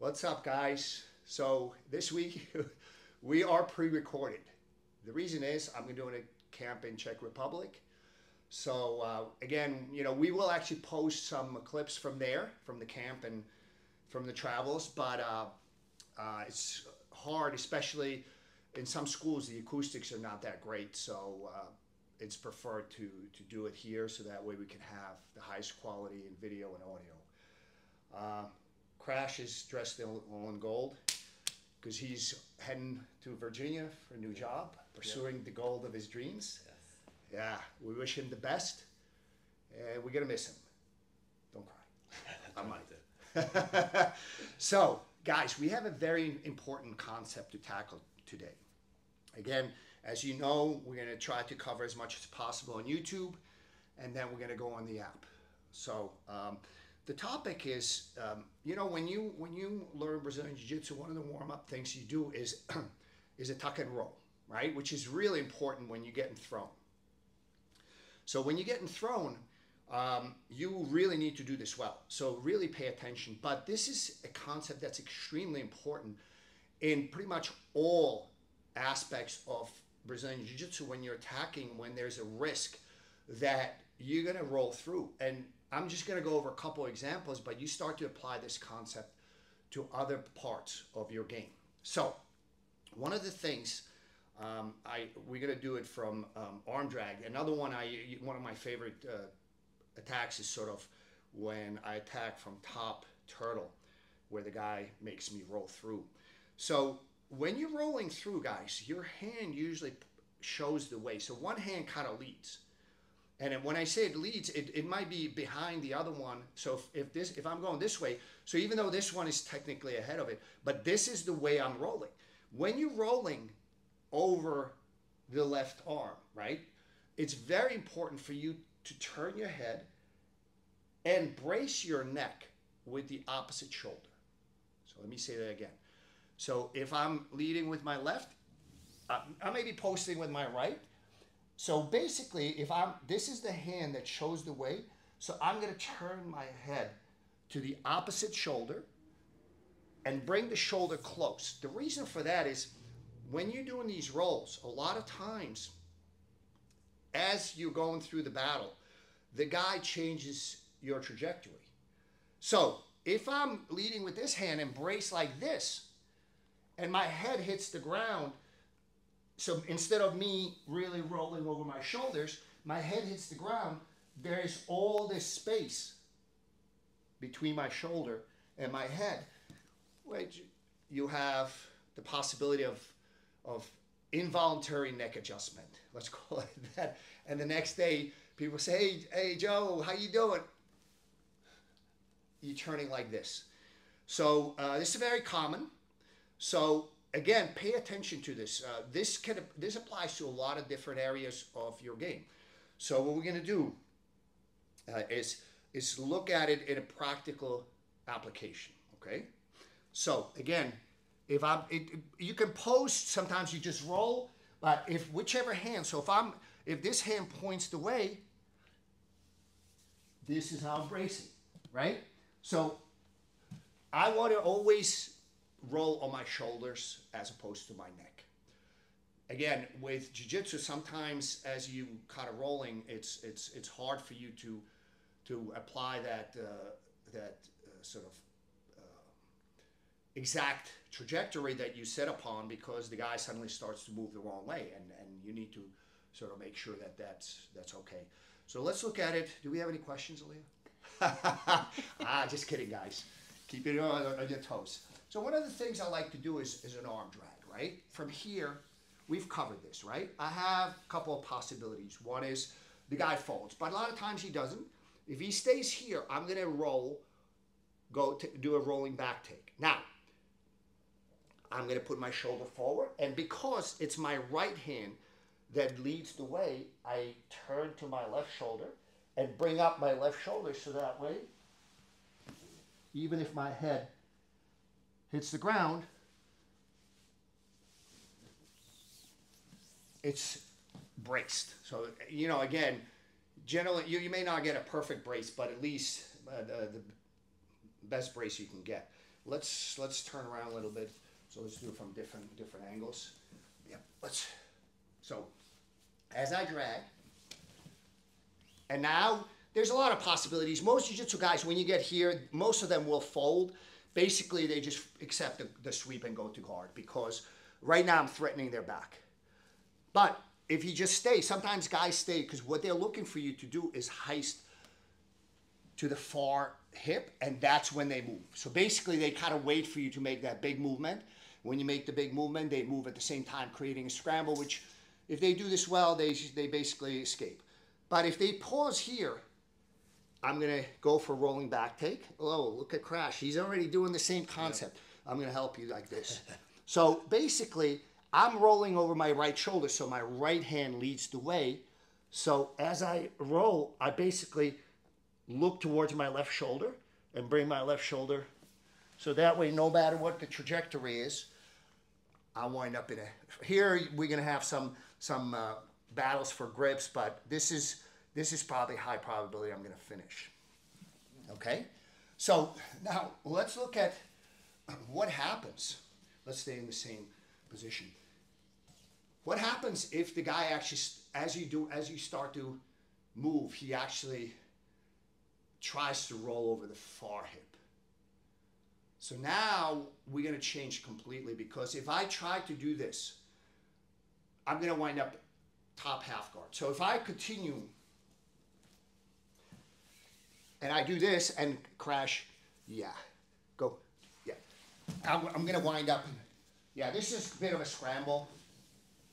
What's up, guys? So this week we are pre-recorded. The reason is I'm doing a camp in Czech Republic. So again, we will actually post some clips from there, from the camp and from the travels, but it's hard, especially in some schools, the acoustics are not that great. So it's preferred to do it here so that way we can have the highest quality in video and audio. Crash is dressed all in gold because he's heading to Virginia for a new job, pursuing the gold of his dreams. Yes. Yeah, we wish him the best, and we're gonna miss him. Don't cry. I might. So, guys, we have a very important concept to tackle today. Again, as you know, we're gonna try to cover as much as possible on YouTube, and then we're gonna go on the app. So, the topic is, when you learn Brazilian Jiu-Jitsu, one of the warm-up things you do is is a tuck and roll, right? Which is really important when you're getting thrown. So when you're getting thrown, you really need to do this well. So really pay attention. But this is a concept that's extremely important in pretty much all aspects of Brazilian Jiu-Jitsu when you're attacking, when there's a risk that you're going to roll through. And I'm just going to go over a couple examples, but you start to apply this concept to other parts of your game. So one of the things, we're going to do it from arm drag. Another one, one of my favorite attacks is sort of when I attack from top turtle, where the guy makes me roll through. So when you're rolling through, guys, your hand usually shows the way. So one hand kind of leads. And when I say it leads, it might be behind the other one. So if I'm going this way, so even though this one is technically ahead of it, but this is the way I'm rolling. When you're rolling over the left arm, right, it's very important for you to turn your head and brace your neck with the opposite shoulder. So let me say that again. So if I'm leading with my left, I may be posting with my right. So basically, this is the hand that shows the way. So I'm going to turn my head to the opposite shoulder and bring the shoulder close. The reason for that is when you're doing these rolls, a lot of times as you're going through the battle, the guy changes your trajectory. So if I'm leading with this hand and brace like this, and my head hits the ground, so instead of me really rolling over my shoulders, my head hits the ground, there's all this space between my shoulder and my head, which you have the possibility of involuntary neck adjustment. Let's call it that. And the next day, people say, hey, Joe, how you doing? You're turning like this. So this is very common. So again, pay attention to this. This applies to a lot of different areas of your game. So what we're going to do is look at it in a practical application. Okay. So again, you can post. Sometimes you just roll, but whichever hand. So if this hand points the way, this is how I'm bracing, right? So I want to always roll on my shoulders as opposed to my neck. Again, with jiu-jitsu, sometimes as you kind of rolling, it's hard for you to apply that sort of exact trajectory that you set upon, because the guy suddenly starts to move the wrong way, and you need to sort of make sure that that's okay. So let's look at it. Do we have any questions, Aaliyah? Just kidding, guys. Keep it on your toes. So one of the things I like to do is an arm drag, right? From here, we've covered this, right? I have a couple of possibilities. One is the guy folds, but a lot of times he doesn't. If he stays here, I'm going to do a rolling back take. Now, I'm going to put my shoulder forward, and because it's my right hand that leads the way, I turn to my left shoulder and bring up my left shoulder so that way, even if my head hits the ground, it's braced. So, again, generally, you may not get a perfect brace, but at least the best brace you can get. let's turn around a little bit. So let's do it from different angles. Yeah, so as I drag, and now there's a lot of possibilities. Most jiu-jitsu guys, when you get here, most of them will fold. Basically, they just accept the sweep and go to guard because right now I'm threatening their back. But if you just stay, sometimes guys stay because what they're looking for you to do is heist to the far hip, and that's when they move. So basically, they kind of wait for you to make that big movement. When you make the big movement, they move at the same time, creating a scramble, which if they do this well, they basically escape. But if they pause here, I'm going to go for rolling back take. Oh, look at Crash. He's already doing the same concept. I'm going to help you like this. So basically, I'm rolling over my right shoulder, so my right hand leads the way. So as I roll, I basically look towards my left shoulder and bring my left shoulder. So that way, no matter what the trajectory is, I wind up in a... Here, we're going to have some battles for grips, but this is probably high probability I'm going to finish. Okay? So now let's look at what happens. Let's stay in the same position. What happens if the guy actually, as you start to move, he actually tries to roll over the far hip? So now we're going to change completely, because if I try to do this, I'm going to wind up top half guard. So if I continue and I do this and Crash, yeah, go, yeah. I'm going to wind up, yeah, this is a bit of a scramble.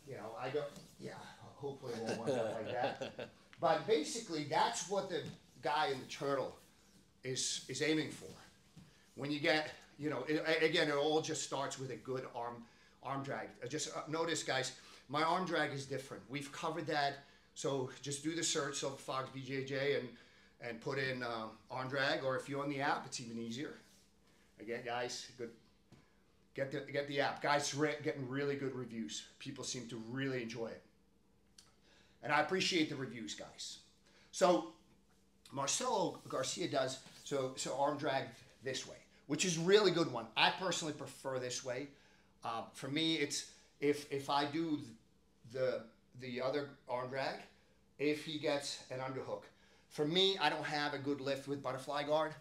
You know, I go, yeah, hopefully it won't wind up like that. But basically, that's what the guy in the turtle is aiming for. When you get, you know, again, it all just starts with a good arm drag. Just notice, guys, my arm drag is different. We've covered that. So just do the search of Fox BJJ and put in arm drag, or if you're on the app, it's even easier. Again, guys, good. Get the app. Guys, getting really good reviews. People seem to really enjoy it. And I appreciate the reviews, guys. So Marcelo Garcia does, so arm drag this way, which is a really good one. I personally prefer this way. For me, it's if I do the other arm drag, if he gets an underhook. For me, I don't have a good lift with butterfly guard.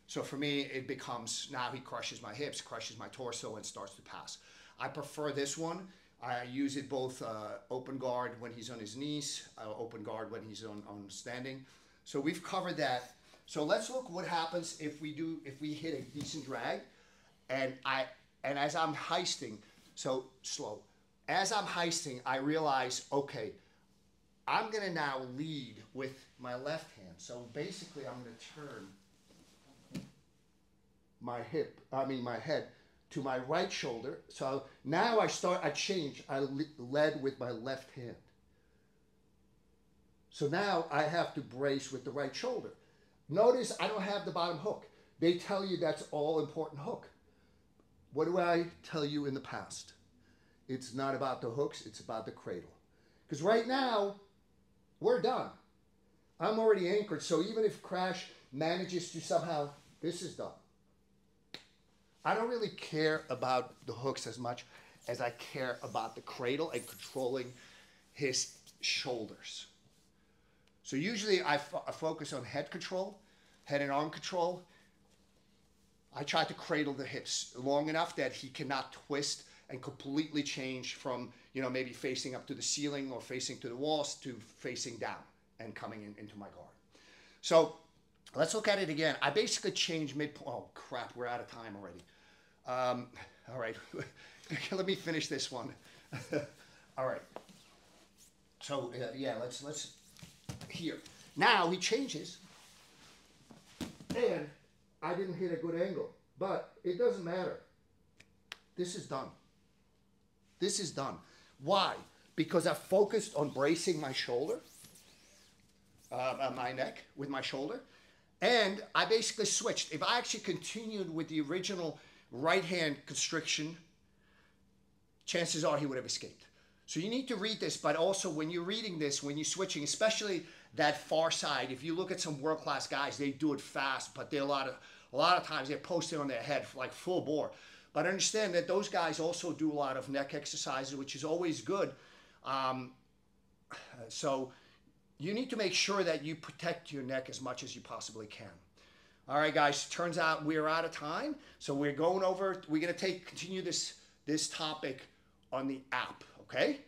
So for me, it becomes, now he crushes my hips, crushes my torso, and starts to pass. I prefer this one. I use it both open guard when he's on his knees, open guard when he's on standing. So we've covered that. So let's look what happens if we hit a decent drag, and as I'm heisting, so slow. As I'm heisting, I realize, okay, I'm gonna now lead with my left hand. So basically, I'm gonna turn my head to my right shoulder. So now I change. I led with my left hand. So now I have to brace with the right shoulder. Notice I don't have the bottom hook. They tell you that's all important hook. What do I tell you in the past? It's not about the hooks, it's about the cradle. Because right now, we're done. I'm already anchored, so even if Crash manages to somehow, this is done. I don't really care about the hooks as much as I care about the cradle and controlling his shoulders. So usually I focus on head control, head and arm control. I try to cradle the hips long enough that he cannot twist and completely change from, you know, maybe facing up to the ceiling or facing to the walls to facing down and coming into my guard. So let's look at it again. I basically changed oh crap, we're out of time already. All right, let me finish this one. All right. So yeah, let's here. Now he changes, and I didn't hit a good angle, but it doesn't matter. This is done. This is done. Why? Because I focused on bracing my shoulder, my neck with my shoulder, and I basically switched. If I actually continued with the original right hand constriction, chances are he would have escaped. So you need to read this, but also when you're reading this, when you're switching, especially that far side, if you look at some world-class guys, they do it fast, but there are a a lot of times they're posted on their head like full bore. But understand that those guys also do a lot of neck exercises, which is always good. So you need to make sure that you protect your neck as much as you possibly can. All right, guys, turns out we're out of time. So we're going to continue this topic on the app, okay?